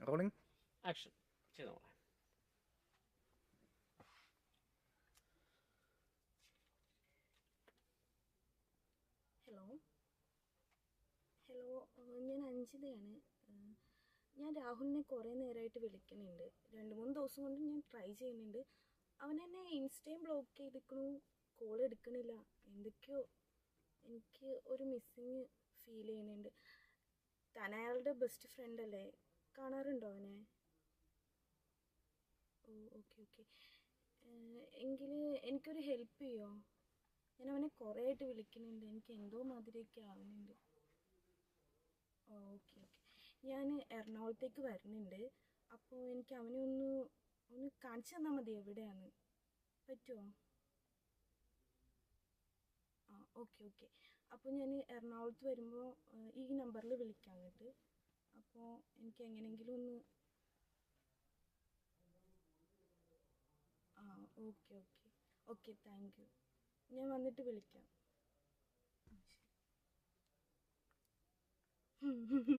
Rolling. Action ചെയ്ത മോളെ. Hello hello ഞാൻ അഞ്ജിതയാണ്. ഞാൻ രാഹുലിനെ കുറേ നേരമായിട്ട് വിളിക്കുന്നുണ്ട്. 2-3 ദിവസം കൊണ്ട് ഞാൻ ട്രൈ ചെയ്യുന്നുണ്ട്. അവൻ എന്നെ ഇൻസ്റ്റയും ബ്ലോക്ക് ചെയ്തിരിക്കണു, കോൾ എടുക്കണില്ല. എന്തൊക്കെയോ എനിക്ക് ഒരു മിസ്സിങ് ഫീൽ ചെയ്യുന്നുണ്ട്. താൻ അയാളുടെ ബെസ്റ്റ് ഫ്രണ്ട് അല്ലേ? കാണാറുണ്ടോ അവനെ? ഓ ഓക്കെ ഓക്കെ. എങ്കിൽ എനിക്കൊരു ഹെൽപ്പ് ചെയ്യുമോ? ഞാൻ അവനെ കുറേ ആയിട്ട് വിളിക്കുന്നുണ്ട്. എനിക്ക് എന്തോ മാതിരിയൊക്കെ ആവുന്നുണ്ട്. Okay okay. ഞാൻ എറണാകുളത്തേക്ക് വരുന്നുണ്ട്. അപ്പോൾ എനിക്ക് അവനെ ഒന്ന് കാണിച്ചു തന്നാൽ മതി എവിടെയാണ്. പറ്റുമോ? ആ ഓക്കെ ഓക്കെ. അപ്പോൾ ഞാൻ എറണാകുളത്ത് വരുമ്പോൾ ഈ നമ്പറിൽ വിളിക്കാം എന്നിട്ട്. അപ്പോൾ എനിക്ക് എങ്ങനെയെങ്കിലും ഒന്ന്. ആ okay okay okay. Thank you. ഞാൻ വന്നിട്ട് വിളിക്കാം. ആ ശരി.